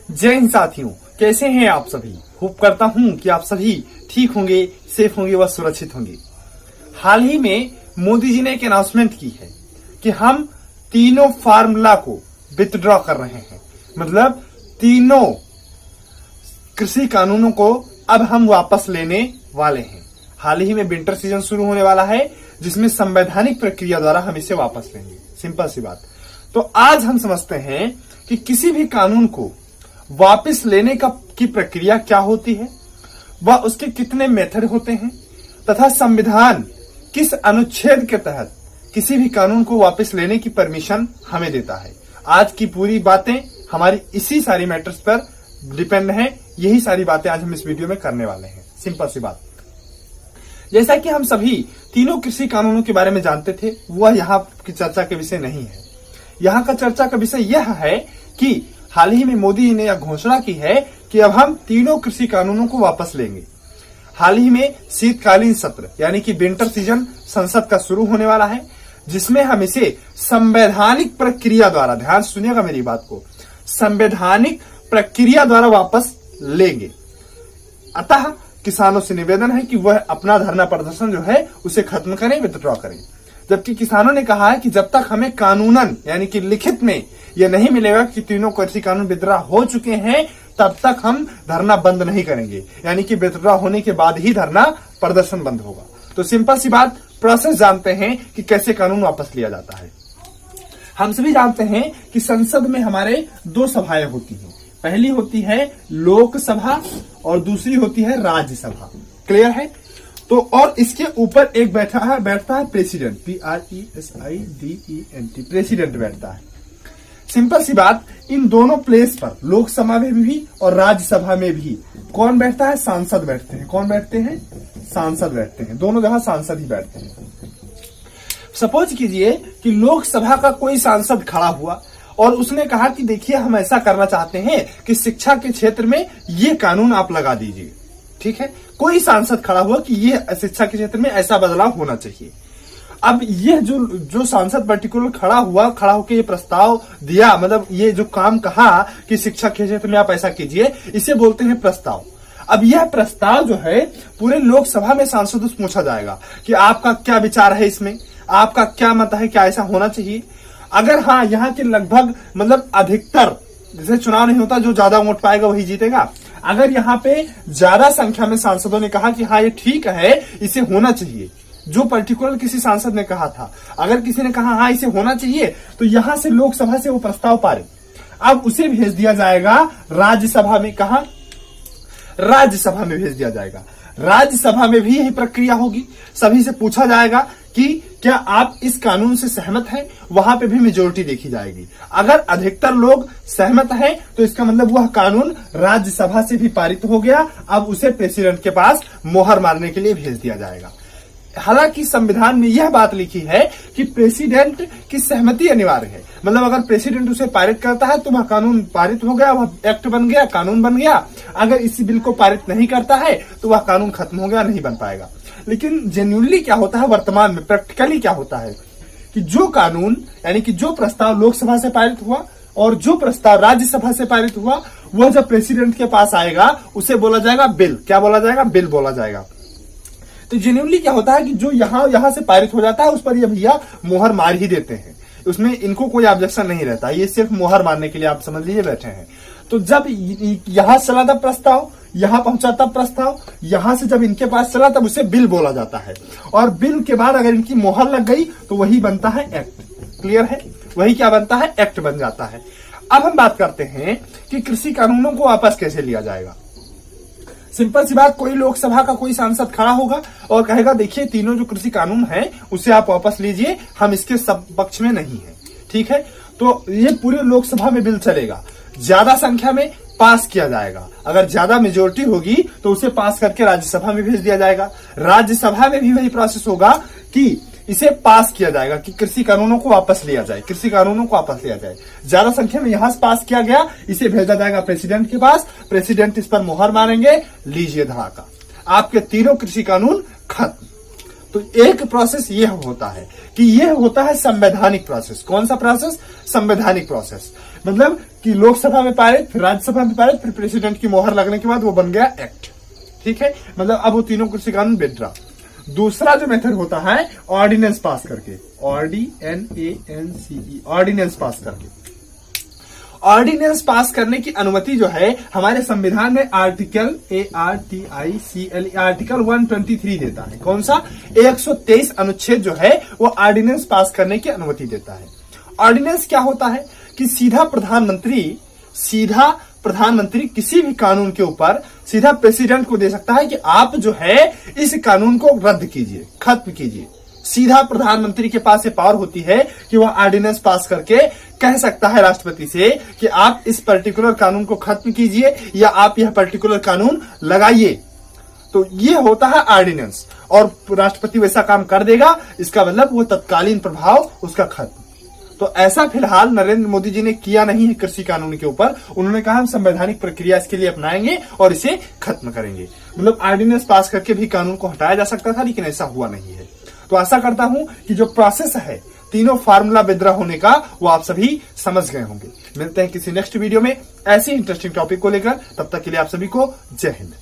जय हिंद साथियों, कैसे हैं आप सभी। होप करता हूं कि आप सभी ठीक होंगे, सेफ होंगे व सुरक्षित होंगे। हाल ही में मोदी जी ने एक अनाउंसमेंट की है कि हम तीनों फार्मूला को विथड्रॉ कर रहे हैं। मतलब तीनों कृषि कानूनों को अब हम वापस लेने वाले हैं। हाल ही में विंटर सीजन शुरू होने वाला है, जिसमें संवैधानिक प्रक्रिया द्वारा हम इसे वापस लेंगे। सिंपल सी बात। तो आज हम समझते हैं कि किसी भी कानून को वापस लेने की प्रक्रिया क्या होती है, वह उसके कितने मेथड होते हैं तथा संविधान किस अनुच्छेद के तहत किसी भी कानून को वापस लेने की परमिशन हमें देता है। आज की पूरी बातें हमारी इसी सारी मैटर्स पर डिपेंड है। यही सारी बातें आज हम इस वीडियो में करने वाले हैं। सिंपल सी बात। जैसा कि हम सभी तीनों कृषि कानूनों के बारे में जानते थे, वह यहाँ की चर्चा के विषय नहीं है। यहाँ का चर्चा का विषय यह है कि हाल ही में मोदी जी ने यह घोषणा की है कि अब हम तीनों कृषि कानूनों को वापस लेंगे। हाल ही में शीतकालीन सत्र यानी कि विंटर सीजन संसद का शुरू होने वाला है, जिसमें हम इसे संवैधानिक प्रक्रिया द्वारा, ध्यान सुनिएगा मेरी बात को, संवैधानिक प्रक्रिया द्वारा वापस लेंगे। अतः किसानों से निवेदन है कि वह अपना धरना प्रदर्शन जो है उसे खत्म करें, विथड्रॉ करें। जबकि किसानों ने कहा है कि जब तक हमें कानूनन यानी कि लिखित में यह नहीं मिलेगा कि तीनों कृषि कानून विथड्रॉ हो चुके हैं, तब तक हम धरना बंद नहीं करेंगे। यानी कि विथड्रॉ होने के बाद ही धरना प्रदर्शन बंद होगा। तो सिंपल सी बात, प्रोसेस जानते हैं कि कैसे कानून वापस लिया जाता है। हम सभी जानते हैं कि संसद में हमारे दो सभाएं होती हैं। पहली होती है लोकसभा और दूसरी होती है राज्यसभा। क्लियर है। तो और इसके ऊपर एक बैठता है प्रेसिडेंट, PRESIDENT, प्रेसिडेंट बैठता है। सिंपल सी बात, इन दोनों प्लेस पर लोकसभा में भी और राज्यसभा में भी कौन बैठता है? सांसद बैठते हैं। कौन बैठते हैं? सांसद बैठते हैं। दोनों जगह सांसद ही बैठते हैं। सपोज कीजिए कि लोकसभा का कोई सांसद खड़ा हुआ और उसने कहा कि देखिए हम ऐसा करना चाहते हैं कि शिक्षा के क्षेत्र में ये कानून आप लगा दीजिए। ठीक है। कोई सांसद खड़ा हुआ कि ये शिक्षा के क्षेत्र में ऐसा बदलाव होना चाहिए। अब ये जो सांसद पर्टिकुलर खड़ा होकर ये प्रस्ताव दिया, मतलब ये जो काम कहा कि शिक्षा के क्षेत्र में आप ऐसा कीजिए, इसे बोलते हैं प्रस्ताव। अब यह प्रस्ताव जो है पूरे लोकसभा में सांसदों से पूछा जाएगा कि आपका क्या विचार है इसमें, आपका क्या मत है, क्या ऐसा होना चाहिए। अगर हाँ, यहाँ के लगभग मतलब अधिकतर, जैसे चुनाव नहीं होता, जो ज्यादा वोट पाएगा वही जीतेगा। अगर यहाँ पे ज्यादा संख्या में सांसदों ने कहा कि हाँ ये ठीक है, इसे होना चाहिए, जो पर्टिकुलर किसी सांसद ने कहा था, अगर किसी ने कहा हाँ इसे होना चाहिए, तो यहां से लोकसभा से वो प्रस्ताव पारित, अब उसे भेज दिया जाएगा राज्यसभा में। कहा? राज्यसभा में भेज दिया जाएगा। राज्यसभा में भी यही प्रक्रिया होगी। सभी से पूछा जाएगा कि क्या आप इस कानून से सहमत हैं। वहां पे भी मेजोरिटी देखी जाएगी। अगर अधिकतर लोग सहमत हैं तो इसका मतलब वह कानून राज्यसभा से भी पारित हो गया। अब उसे प्रेसिडेंट के पास मोहर मारने के लिए भेज दिया जाएगा। हालांकि संविधान में यह बात लिखी है कि प्रेसिडेंट की सहमति अनिवार्य है। मतलब अगर प्रेसिडेंट उसे पारित करता है तो वह कानून पारित हो गया, वह एक्ट बन गया, कानून बन गया। अगर इस बिल को पारित नहीं करता है तो वह कानून खत्म हो गया, नहीं बन पाएगा। लेकिन जेन्युइनली क्या होता है, वर्तमान में प्रैक्टिकली क्या होता है कि जो कानून यानी कि जो प्रस्ताव लोकसभा से पारित हुआ और जो प्रस्ताव राज्यसभा से पारित हुआ, वह जब प्रेसिडेंट के पास आएगा उसे बोला जाएगा बिल। क्या बोला जाएगा? बिल बोला जाएगा। तो जेन्युइनली क्या होता है कि जो यहां से पारित हो जाता है उस पर ये भैया मोहर मार ही देते हैं। उसमें इनको कोई ऑब्जेक्शन नहीं रहता। ये सिर्फ मोहर मारने के लिए आप समझ लीजिए बैठे हैं। तो जब यहां चला था प्रस्ताव, यहां पहुंचा था प्रस्ताव, यहां से जब इनके पास चला तब उसे बिल बोला जाता है। और बिल के बाद अगर इनकी मोहर लग गई तो वही बनता है एक्ट। क्लियर है? वही क्या बनता है? एक्ट बन जाता है। अब हम बात करते हैं कि कृषि कानूनों को वापस कैसे लिया जाएगा। सिंपल सी बात, कोई लोकसभा का कोई सांसद खड़ा होगा और कहेगा देखिए तीनों जो कृषि कानून है उसे आप वापस लीजिए, हम इसके सब पक्ष में नहीं है। ठीक है। तो ये पूरे लोकसभा में बिल चलेगा, ज्यादा संख्या में पास किया जाएगा। अगर ज्यादा मेजोरिटी होगी तो उसे पास करके राज्यसभा में भेज दिया जाएगा। राज्यसभा में भी वही प्रोसेस होगा कि इसे पास किया जाएगा कि कृषि कानूनों को वापस लिया जाए, कृषि कानूनों को वापस लिया जाए। ज्यादा संख्या में यहां से पास किया गया, इसे भेजा जाएगा प्रेसिडेंट के पास। प्रेसिडेंट इस पर मोहर मारेंगे, लीजिए धड़ाका, आपके तीनों कृषि कानून खत्म। तो एक प्रोसेस यह होता है कि यह होता है संवैधानिक प्रोसेस। कौन सा प्रोसेस? संवैधानिक प्रोसेस। मतलब कि लोकसभा में पारित, फिर राज्यसभा में पारित, फिर प्रेसिडेंट की मोहर लगने के बाद वो बन गया एक्ट। ठीक है, मतलब अब वो तीनों कृषि कानून बैठ रहा। दूसरा जो मेथड होता है ऑर्डिनेंस पास करके, ORDNANCE, ऑर्डिनेंस पास करके। ऑर्डिनेंस पास करने की अनुमति जो है हमारे संविधान में आर्टिकल ARTICLE आर्टिकल 123 देता है। कौन सा? 123 अनुच्छेद जो है वो ऑर्डिनेंस पास करने की अनुमति देता है। ऑर्डिनेंस क्या होता है कि सीधा प्रधानमंत्री किसी भी कानून के ऊपर सीधा प्रेसिडेंट को दे सकता है कि आप जो है इस कानून को रद्द कीजिए, खत्म कीजिए। सीधा प्रधानमंत्री के पास ये पावर होती है कि वह ऑर्डिनेंस पास करके कह सकता है राष्ट्रपति से कि आप इस पर्टिकुलर कानून को खत्म कीजिए या आप यह पर्टिकुलर कानून लगाइए। तो ये होता है ऑर्डिनेंस, और राष्ट्रपति वैसा काम कर देगा, इसका मतलब वो तत्कालीन प्रभाव उसका खत्म। तो ऐसा फिलहाल नरेंद्र मोदी जी ने किया नहीं है कृषि कानून के ऊपर। उन्होंने कहा हम संवैधानिक प्रक्रिया इसके लिए अपनाएंगे और इसे खत्म करेंगे। मतलब ऑर्डिनेंस पास करके भी कानून को हटाया जा सकता था, लेकिन ऐसा हुआ नहीं है। तो आशा करता हूं कि जो प्रोसेस है तीनों फार्मूला विद्रोह होने का वो आप सभी समझ गए होंगे। मिलते हैं किसी नेक्स्ट वीडियो में ऐसी इंटरेस्टिंग टॉपिक को लेकर, तब तक के लिए आप सभी को जय हिंद।